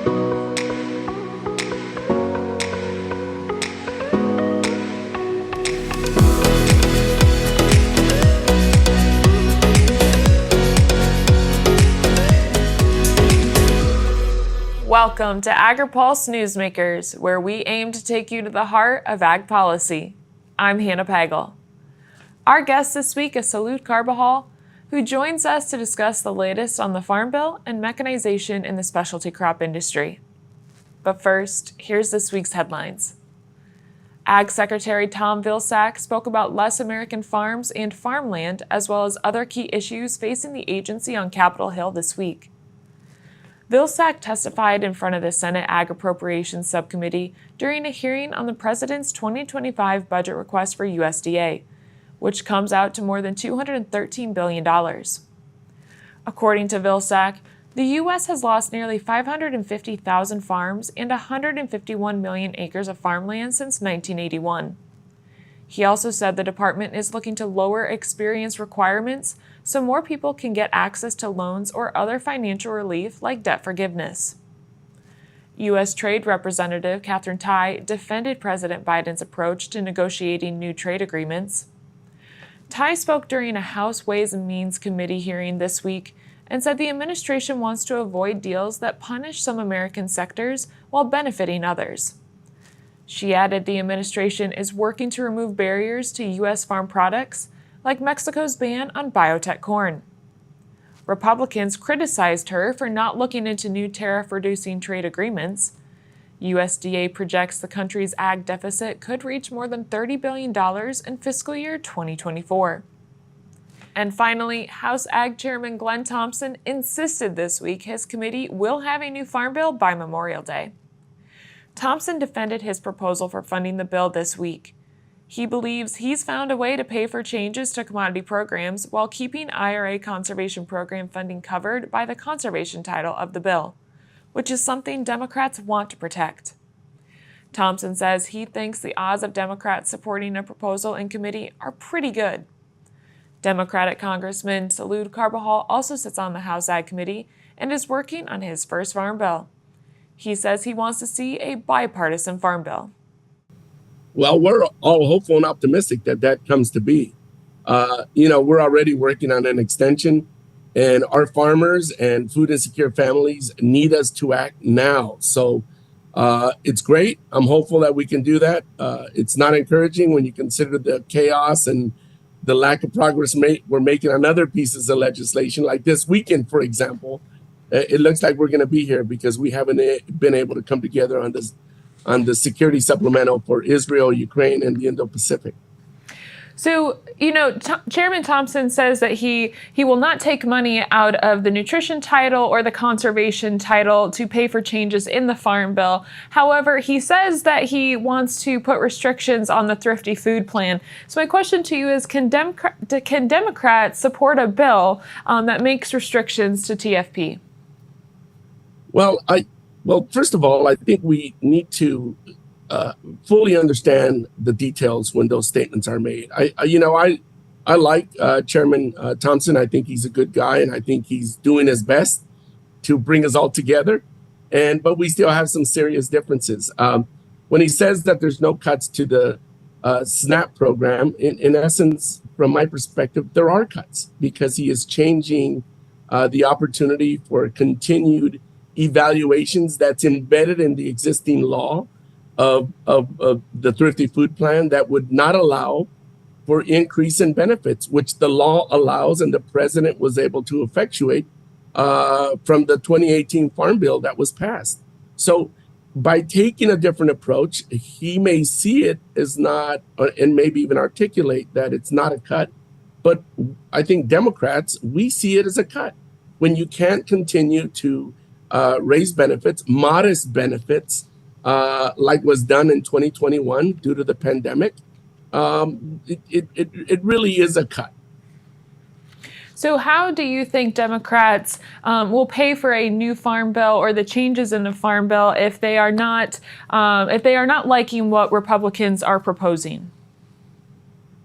Welcome to Agri-Pulse Newsmakers, where we aim to take you to the heart of ag policy. I'm Hannah Pagel. Our guest this week is Salud Carbajal, who joins us to discuss the latest on the Farm Bill and mechanization in the specialty crop industry. But first, here's this week's headlines. Ag Secretary Tom Vilsack spoke about less American farms and farmland, as well as other key issues facing the agency on Capitol Hill this week. Vilsack testified in front of the Senate Ag Appropriations Subcommittee during a hearing on the President's 2025 budget request for USDA, which comes out to more than $213 billion. According to Vilsack, the U.S. has lost nearly 550,000 farms and 151 million acres of farmland since 1981. He also said the department is looking to lower experience requirements so more people can get access to loans or other financial relief like debt forgiveness. U.S. Trade Representative Katherine Tai defended President Biden's approach to negotiating new trade agreements. Tai spoke during a House Ways and Means Committee hearing this week and said the administration wants to avoid deals that punish some American sectors while benefiting others. She added the administration is working to remove barriers to U.S. farm products, like Mexico's ban on biotech corn. Republicans criticized her for not looking into new tariff-reducing trade agreements. USDA projects the country's ag deficit could reach more than $30 billion in fiscal year 2024. And finally, House Ag Chairman Glenn Thompson insisted this week his committee will have a new farm bill by Memorial Day. Thompson defended his proposal for funding the bill this week. He believes he's found a way to pay for changes to commodity programs while keeping IRA conservation program funding covered by the conservation title of the bill, which is something Democrats want to protect. Thompson says he thinks the odds of Democrats supporting a proposal in committee are pretty good. Democratic Congressman Salud Carbajal also sits on the House Ag Committee and is working on his first farm bill. He says he wants to see a bipartisan farm bill. Well, we're all hopeful and optimistic that that comes to be. We're already working on an extension, and our farmers and food insecure families need us to act now. So it's great. I'm hopeful that we can do that. It's not encouraging when you consider the chaos and the lack of progress we're making on other pieces of legislation, like this weekend, for example. It looks like we're going to be here because we haven't been able to come together on the security supplemental for Israel, Ukraine, and the Indo-Pacific. So, Chairman Thompson says that he will not take money out of the nutrition title or the conservation title to pay for changes in the Farm Bill. However, he says that he wants to put restrictions on the Thrifty Food Plan. So my question to you is, can Democrats support a bill that makes restrictions to TFP? Well, first of all, I think we need to fully understand the details when those statements are made. I like Chairman Thompson. I think he's a good guy, and I think he's doing his best to bring us all together. But we still have some serious differences. When he says that there's no cuts to the SNAP program, in essence, from my perspective, there are cuts because he is changing the opportunity for continued evaluations that's embedded in the existing law of the Thrifty Food Plan that would not allow for increase in benefits, which the law allows and the president was able to effectuate from the 2018 Farm Bill that was passed. So by taking a different approach, he may see it as not, and maybe even articulate that it's not a cut. But I think Democrats, we see it as a cut. When you can't continue to raise benefits, modest benefits, like was done in 2021 due to the pandemic, it really is a cut. So how do you think Democrats will pay for a new farm bill or the changes in the farm bill if they are not liking what Republicans are proposing?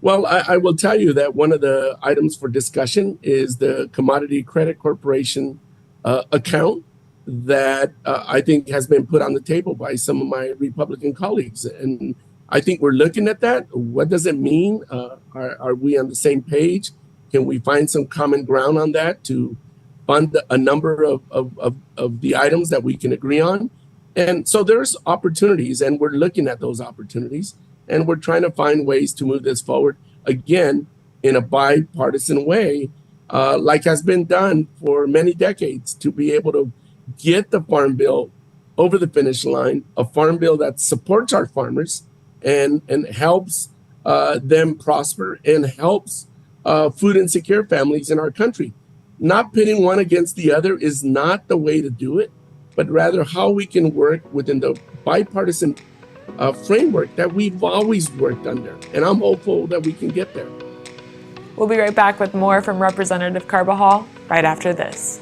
Well, I will tell you that one of the items for discussion is the Commodity Credit Corporation account that I think has been put on the table by some of my Republican colleagues. And I think we're looking at that. What does it mean? Are we on the same page? Can we find some common ground on that to fund a number of the items that we can agree on? And so there's opportunities, and we're looking at those opportunities, and we're trying to find ways to move this forward, again, in a bipartisan way, like has been done for many decades, to be able to get the farm bill over the finish line, a farm bill that supports our farmers and helps them prosper and helps food insecure families in our country. Not pitting one against the other is not the way to do it, but rather how we can work within the bipartisan framework that we've always worked under. And I'm hopeful that we can get there. We'll be right back with more from Representative Carbajal right after this.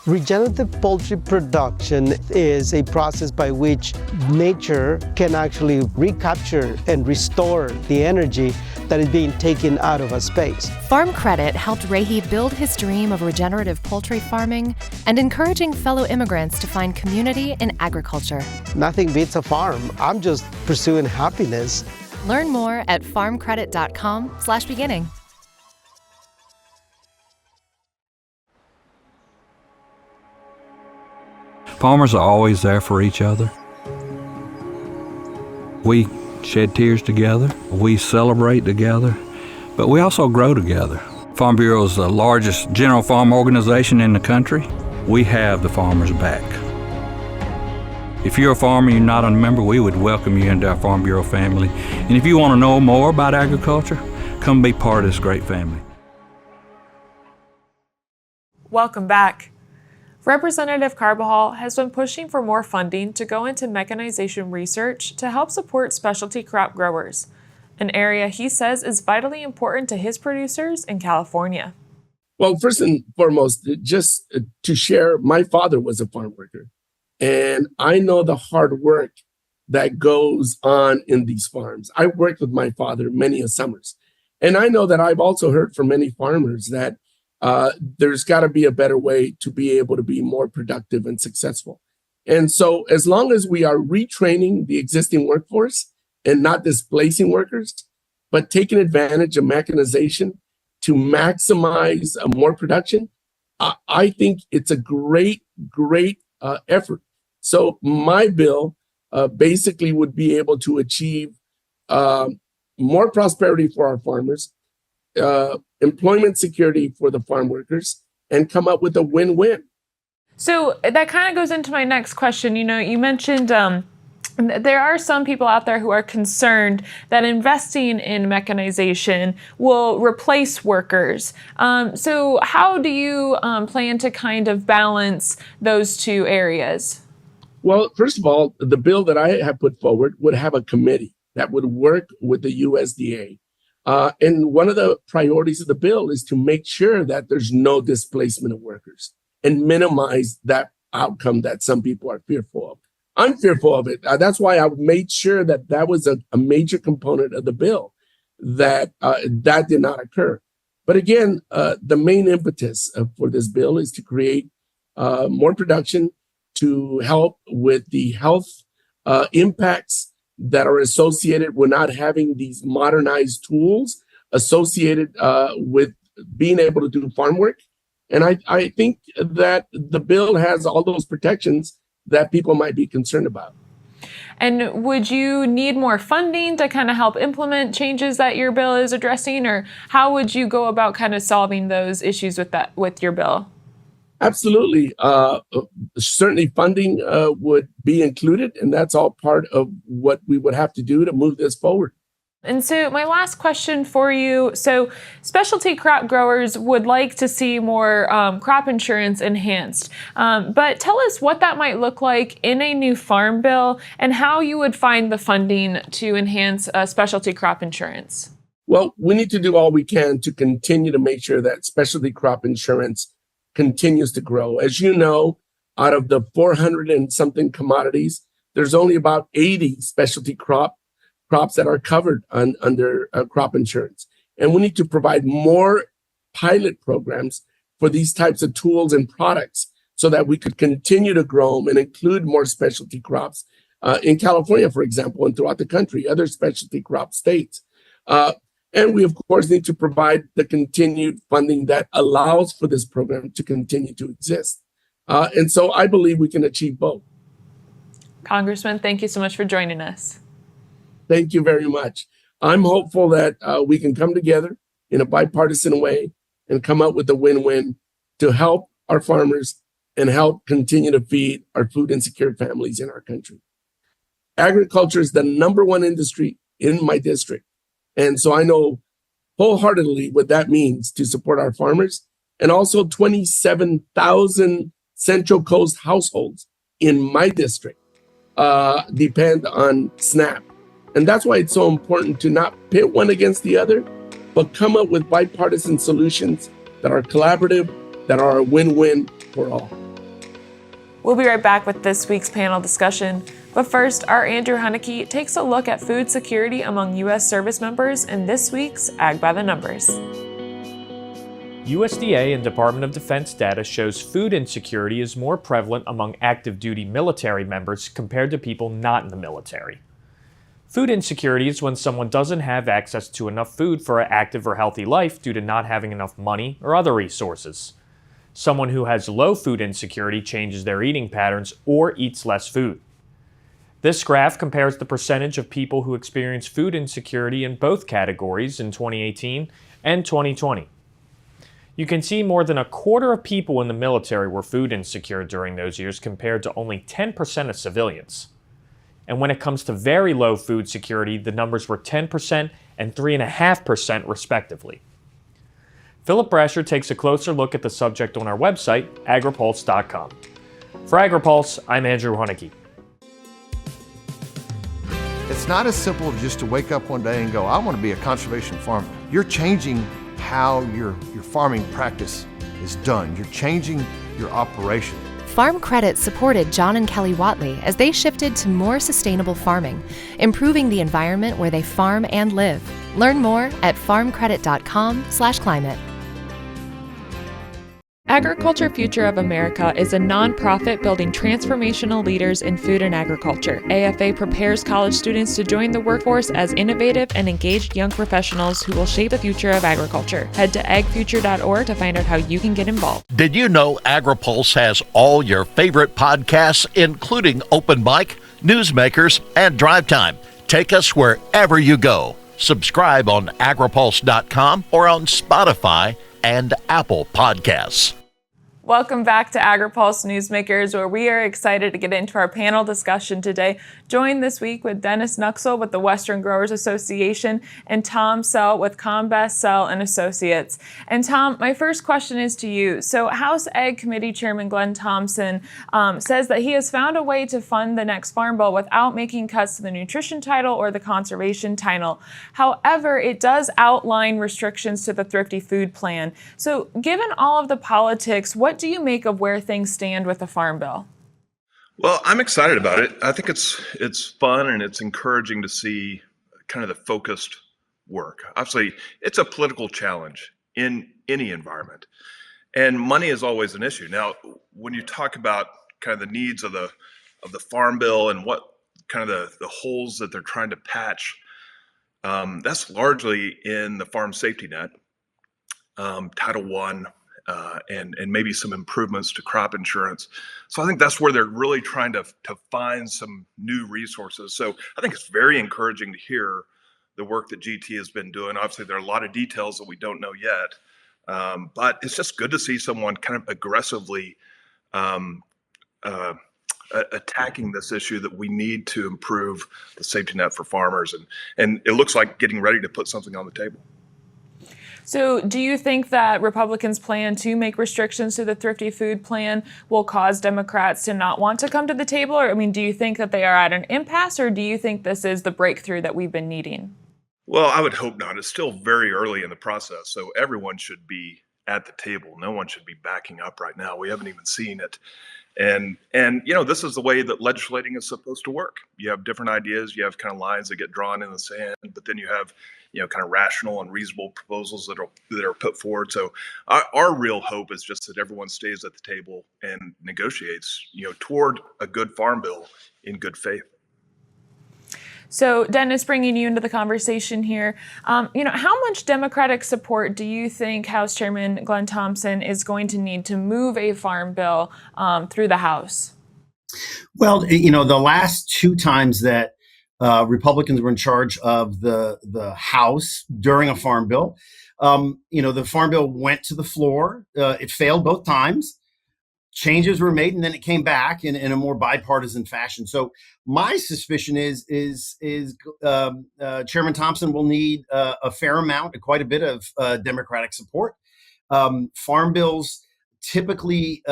Regenerative poultry production is a process by which nature can actually recapture and restore the energy that is being taken out of a space. Farm Credit helped Rehi build his dream of regenerative poultry farming and encouraging fellow immigrants to find community in agriculture. Nothing beats a farm. I'm just pursuing happiness. Learn more at farmcredit.com/beginning. Farmers are always there for each other. We shed tears together, we celebrate together, but we also grow together. Farm Bureau is the largest general farm organization in the country. We have the farmers' back. If you're a farmer and you're not a member, we would welcome you into our Farm Bureau family. And if you want to know more about agriculture, come be part of this great family. Welcome back. Representative Carbajal has been pushing for more funding to go into mechanization research to help support specialty crop growers, an area he says is vitally important to his producers in California. Well, first and foremost, just to share, my father was a farm worker, and I know the hard work that goes on in these farms. I worked with my father many a summers, and I know that I've also heard from many farmers that there's got to be a better way to be able to be more productive and successful. And so as long as we are retraining the existing workforce and not displacing workers, but taking advantage of mechanization to maximize more production, I think it's a great effort. So my bill basically would be able to achieve more prosperity for our farmers, employment security for the farm workers, and come up with a win-win. So that kind of goes into my next question. You mentioned there are some people out there who are concerned that investing in mechanization will replace workers. So how do you plan to kind of balance those two areas? Well, first of all, the bill that I have put forward would have a committee that would work with the USDA. And one of the priorities of the bill is to make sure that there's no displacement of workers and minimize that outcome that some people are fearful of. I'm fearful of it. That's why I made sure that that was a major component of the bill, that that did not occur. But again, the main impetus for this bill is to create more production to help with the health impacts that are associated with not having these modernized tools associated with being able to do farm work. And I think that the bill has all those protections that people might be concerned about. And would you need more funding to kind of help implement changes that your bill is addressing, or how would you go about kind of solving those issues with your bill? Absolutely. Certainly funding would be included, and that's all part of what we would have to do to move this forward. And so my last question for you, so specialty crop growers would like to see more crop insurance enhanced, but tell us what that might look like in a new farm bill and how you would find the funding to enhance specialty crop insurance. Well, we need to do all we can to continue to make sure that specialty crop insurance continues to grow. As you know, out of the 400 and something commodities, there's only about 80 specialty crops that are covered under crop insurance. And we need to provide more pilot programs for for these types of tools and products so that we could continue to grow them and include more specialty crops in California, for example, and throughout the country, other specialty crop states. And we, of course, need to provide the continued funding that allows for this program to continue to exist. And so I believe we can achieve both. Congressman, thank you so much for joining us. Thank you very much. I'm hopeful that we can come together in a bipartisan way and come up with a win-win to help our farmers and help continue to feed our food insecure families in our country. Agriculture is the #1 industry in my district. And so I know wholeheartedly what that means to support our farmers, and also 27,000 Central Coast households in my district depend on SNAP. And that's why it's so important to not pit one against the other, but come up with bipartisan solutions that are collaborative, that are a win-win for all. We'll be right back with this week's panel discussion. But first, our Andrew Huneke takes a look at food security among U.S. service members in this week's Ag by the Numbers. USDA and Department of Defense data shows food insecurity is more prevalent among active duty military members compared to people not in the military. Food insecurity is when someone doesn't have access to enough food for an active or healthy life due to not having enough money or other resources. Someone who has low food insecurity changes their eating patterns or eats less food. This graph compares the percentage of people who experience food insecurity in both categories in 2018 and 2020. You can see more than a quarter of people in the military were food insecure during those years compared to only 10% of civilians. And when it comes to very low food security, the numbers were 10% and 3.5% respectively. Philip Brasher takes a closer look at the subject on our website, agripulse.com. For AgriPulse, I'm Andrew Huneke. It's not as simple just to wake up one day and go, I want to be a conservation farmer. You're changing how your farming practice is done. You're changing your operation. Farm Credit supported John and Kelly Watley as they shifted to more sustainable farming, improving the environment where they farm and live. Learn more at farmcredit.com/climate. Agriculture Future of America is a nonprofit building transformational leaders in food and agriculture. AFA prepares college students to join the workforce as innovative and engaged young professionals who will shape the future of agriculture. Head to agfuture.org to find out how you can get involved. Did you know Agri-Pulse has all your favorite podcasts, including Open Mic, Newsmakers, and Drive Time? Take us wherever you go. Subscribe on agripulse.com or on Spotify and Apple Podcasts. Welcome back to Agri-Pulse Newsmakers, where we are excited to get into our panel discussion today. Joined this week with Dennis Nuxoll with the Western Growers Association and Tom Sell with Combest, Sell and Associates. And Tom, my first question is to you. So House Ag Committee Chairman Glenn Thompson says that he has found a way to fund the next Farm Bill without making cuts to the nutrition title or the conservation title. However, it does outline restrictions to the Thrifty Food Plan. So given all of the politics, what do you make of where things stand with the Farm Bill? Well, I'm excited about it. I think it's fun and it's encouraging to see kind of the focused work. Obviously, it's a political challenge in any environment, and money is always an issue. Now, when you talk about kind of the needs of the Farm Bill and what kind of the holes that they're trying to patch, that's largely in the farm safety net, Title I. And maybe some improvements to crop insurance. So I think that's where they're really trying to find some new resources. So I think it's very encouraging to hear the work that GT has been doing. Obviously, there are a lot of details that we don't know yet, but it's just good to see someone kind of aggressively attacking this issue that we need to improve the safety net for farmers. And it looks like getting ready to put something on the table. So do you think that Republicans' plan to make restrictions to the Thrifty Food Plan will cause Democrats to not want to come to the table? Or, do you think that they are at an impasse, or do you think this is the breakthrough that we've been needing? Well, I would hope not. It's still very early in the process, so everyone should be at the table. No one should be backing up right now. We haven't even seen it. And this is the way that legislating is supposed to work. You have different ideas, you have kind of lines that get drawn in the sand, but then you have kind of rational and reasonable proposals that are put forward. So our real hope is just that everyone stays at the table and negotiates toward a good farm bill in good faith. So, Dennis, bringing you into the conversation here, how much Democratic support do you think House Chairman Glenn Thompson is going to need to move a farm bill through the House? Well, the last two times that Republicans were in charge of the House during a farm bill, the farm bill went to the floor. It failed both times. Changes were made, and then it came back in a more bipartisan fashion. So my suspicion is Chairman Thompson will need a fair amount, quite a bit of Democratic support. Farm bills typically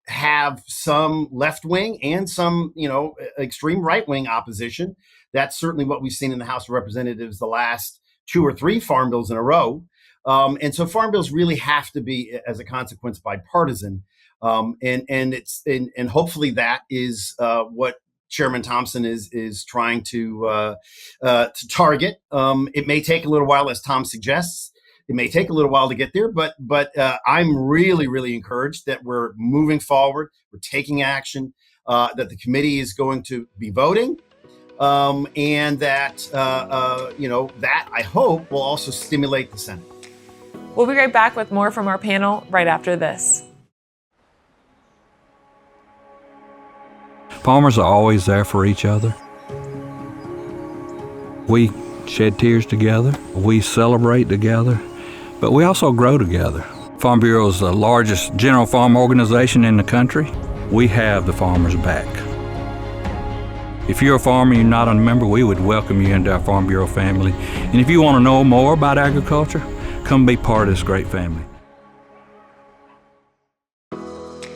have some left wing and some, extreme right wing opposition. That's certainly what we've seen in the House of Representatives the last 2 or 3 farm bills in a row. And so farm bills really have to be, as a consequence, bipartisan. And hopefully that is what Chairman Thompson is trying to target. It may take a little while, as Tom suggests. It may take a little while to get there, but I'm really, really encouraged that we're moving forward. We're taking action, that the committee is going to be voting. And that I hope will also stimulate the Senate. We'll be right back with more from our panel right after this. Farmers are always there for each other. We shed tears together. We celebrate together. But we also grow together. Farm Bureau is the largest general farm organization in the country. We have the farmers' back. If you're a farmer and you're not a member, we would welcome you into our Farm Bureau family. And if you want to know more about agriculture, come be part of this great family.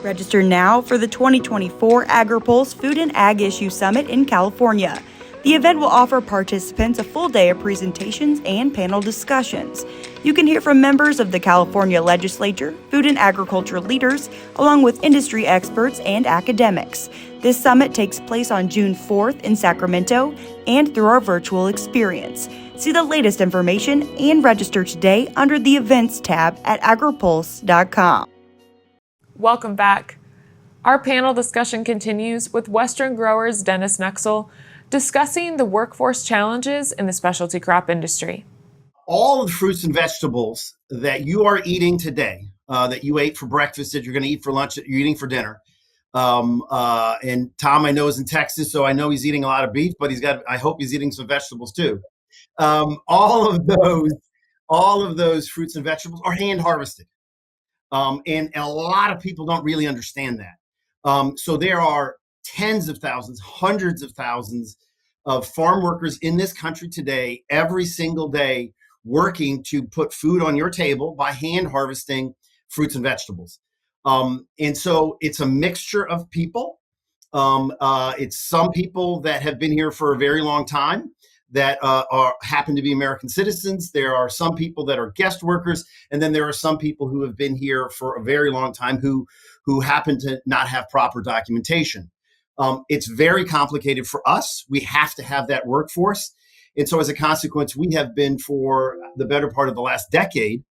Register now for the 2024 Agri-Pulse Food and Ag Issue Summit in California. The event will offer participants a full day of presentations and panel discussions. You can hear from members of the California Legislature, food and agriculture leaders, along with industry experts and academics. This summit takes place on June 4th in Sacramento and through our virtual experience. See the latest information and register today under the Events tab at agripulse.com. Welcome back. Our panel discussion continues with Western Growers' Dennis Nuxoll discussing the workforce challenges in the specialty crop industry. All of the fruits and vegetables that you are eating today, that you ate for breakfast, that you're going to eat for lunch, that you're eating for dinner. And Tom, I know, is in Texas, so I know he's eating a lot of beef, but I hope he's eating some vegetables too. All of those fruits and vegetables are hand harvested. And a lot of people don't really understand that. So there are tens of thousands, hundreds of thousands of farm workers in this country today, every single day, working to put food on your table by hand harvesting fruits and vegetables. And so it's a mixture of people. It's some people that have been here for a very long time that happen to be American citizens. There are some people that are guest workers, and then there are some people who have been here for a very long time who happen to not have proper documentation. It's very complicated for us. We have to have that workforce. And so as a consequence, we have been, for the better part of the last decade,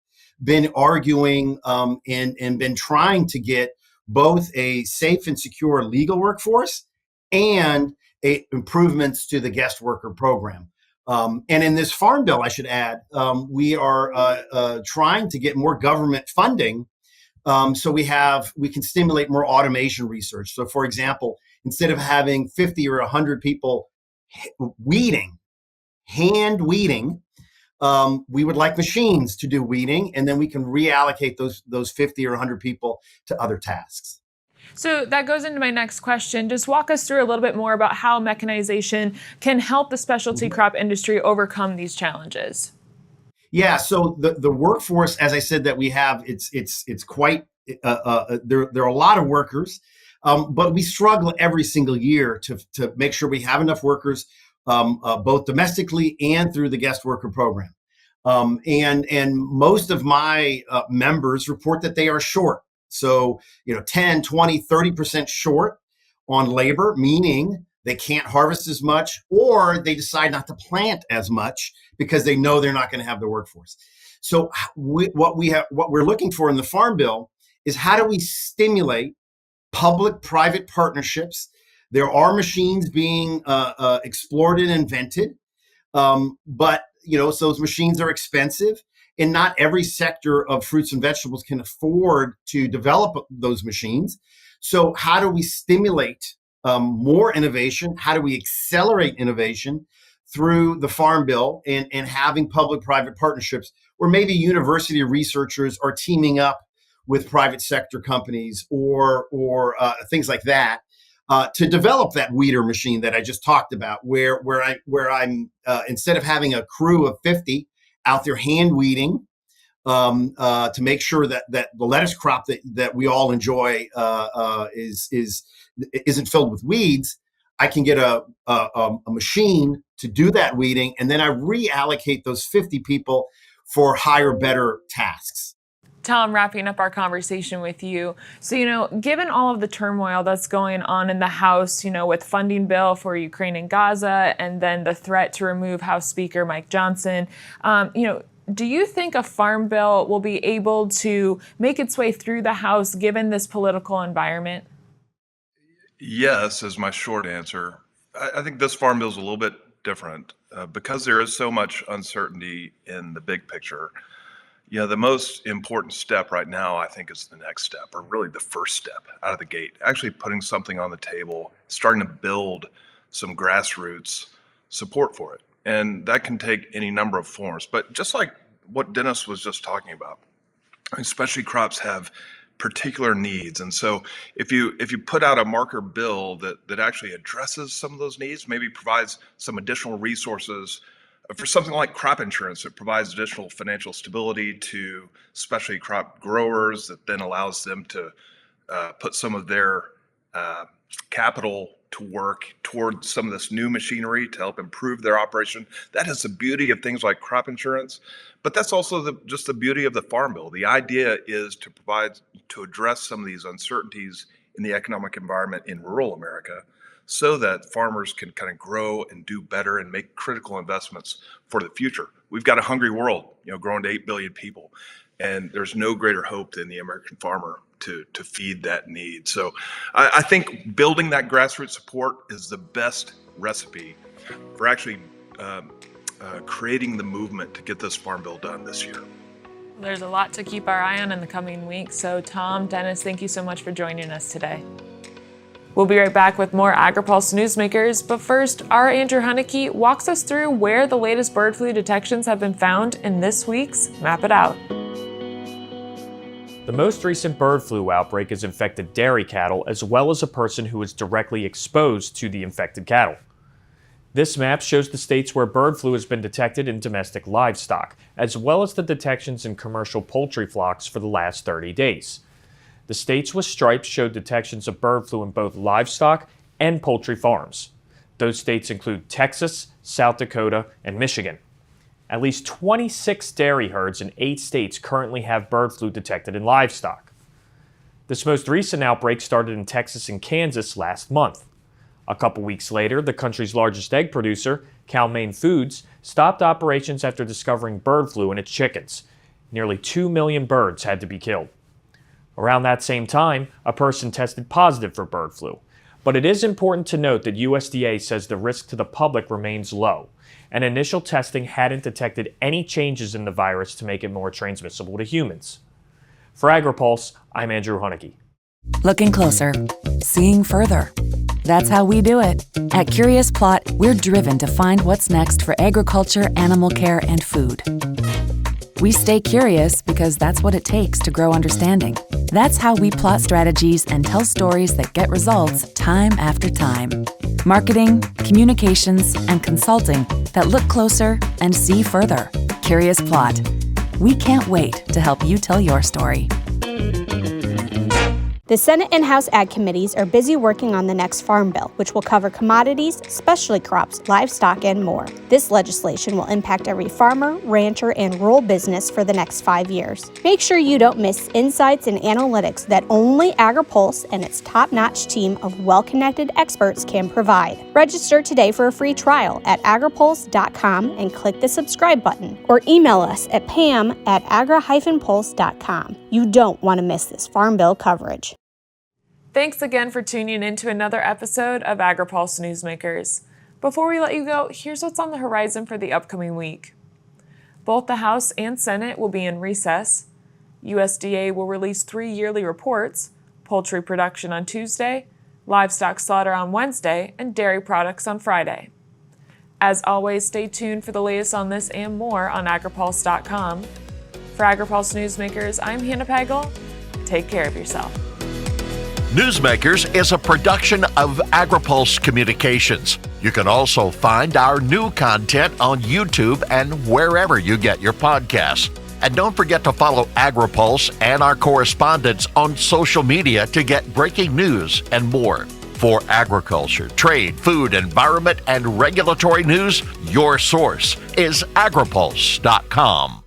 been arguing and been trying to get both a safe and secure legal workforce and improvements to the guest worker program. And in this farm bill, I should add, we are trying to get more government funding so we can stimulate more automation research. So, for example, instead of having 50 or 100 people hand weeding, we would like machines to do weeding, and then we can reallocate those 50 or 100 people to other tasks. So that goes into my next question. Just walk us through a little bit more about how mechanization can help the specialty crop industry overcome these challenges. Yeah, so the workforce, as I said, that we have, it's quite, there are a lot of workers, but we struggle every single year to make sure we have enough workers, both domestically and through the guest worker program. And most of my members report that they are short. So, 10, 20, 30% short on labor, meaning they can't harvest as much, or they decide not to plant as much because they know they're not going to have the workforce. So what we're looking for in the Farm Bill is how do we stimulate public-private partnerships? There are machines being explored and invented, but so those machines are expensive, and not every sector of fruits and vegetables can afford to develop those machines. So how do we stimulate more innovation? How do we accelerate innovation through the Farm Bill and having public-private partnerships where maybe university researchers are teaming up with private sector companies or things like that to develop that weeder machine that I just talked about, where I'm instead of having a crew of 50 out there hand weeding to make sure that the lettuce crop that we all enjoy isn't filled with weeds, I can get a machine to do that weeding, and then I reallocate those 50 people for higher, better tasks. Tom, wrapping up our conversation with you. So, given all of the turmoil that's going on in the House, with funding bill for Ukraine and Gaza, and then the threat to remove House Speaker Mike Johnson, do you think a farm bill will be able to make its way through the House given this political environment? Yes, is my short answer. I think this farm bill is a little bit different because there is so much uncertainty in the big picture. The most important step right now, I think, is the next step, or really the first step out of the gate, actually putting something on the table, starting to build some grassroots support for it. And that can take any number of forms. But just like what Dennis was just talking about, specialty crops have particular needs. And so if you put out a marker bill that actually addresses some of those needs, maybe provides some additional resources for something like crop insurance, it provides additional financial stability to specialty crop growers that then allows them to put some of their capital to work toward some of this new machinery to help improve their operation. That is the beauty of things like crop insurance, but that's also just the beauty of the Farm Bill. The idea is to address some of these uncertainties in the economic environment in rural America, so that farmers can kind of grow and do better and make critical investments for the future. We've got a hungry world, growing to 8 billion people, and there's no greater hope than the American farmer to feed that need. So I think building that grassroots support is the best recipe for actually creating the movement to get this farm bill done this year. There's a lot to keep our eye on in the coming weeks. So Tom, Dennis, thank you so much for joining us today. We'll be right back with more Agri-Pulse Newsmakers, but first, our Andrew Hunnicky walks us through where the latest bird flu detections have been found in this week's Map It Out. The most recent bird flu outbreak has infected dairy cattle as well as a person who was directly exposed to the infected cattle. This map shows the states where bird flu has been detected in domestic livestock, as well as the detections in commercial poultry flocks for the last 30 days. The states with stripes showed detections of bird flu in both livestock and poultry farms. Those states include Texas, South Dakota, and Michigan. At least 26 dairy herds in 8 states currently have bird flu detected in livestock. This most recent outbreak started in Texas and Kansas last month. A couple weeks later, the country's largest egg producer, Cal-Maine Foods, stopped operations after discovering bird flu in its chickens. Nearly 2 million birds had to be killed. Around that same time, a person tested positive for bird flu. But it is important to note that USDA says the risk to the public remains low, and initial testing hadn't detected any changes in the virus to make it more transmissible to humans. For Agri-Pulse, I'm Andrew Hunnicky. Looking closer, seeing further. That's how we do it. At Curious Plot, we're driven to find what's next for agriculture, animal care, and food. We stay curious because that's what it takes to grow understanding. That's how we plot strategies and tell stories that get results time after time. Marketing, communications, and consulting that look closer and see further. Curious Plot. We can't wait to help you tell your story. The Senate and House Ag Committees are busy working on the next Farm Bill, which will cover commodities, specialty crops, livestock, and more. This legislation will impact every farmer, rancher, and rural business for the next 5 years. Make sure you don't miss insights and analytics that only Agri-Pulse and its top-notch team of well-connected experts can provide. Register today for a free trial at agripulse.com and click the subscribe button, or email us at pam@agri-pulse.com. You don't want to miss this Farm Bill coverage. Thanks again for tuning in to another episode of Agri-Pulse Newsmakers. Before we let you go, here's what's on the horizon for the upcoming week. Both the House and Senate will be in recess. USDA will release 3 yearly reports: poultry production on Tuesday, livestock slaughter on Wednesday, and dairy products on Friday. As always, stay tuned for the latest on this and more on agripulse.com. For Agri-Pulse Newsmakers, I'm Hannah Pagel. Take care of yourself. Newsmakers is a production of Agri-Pulse Communications. You can also find our new content on YouTube and wherever you get your podcasts. And don't forget to follow Agri-Pulse and our correspondents on social media to get breaking news and more. For agriculture, trade, food, environment, and regulatory news, your source is agripulse.com.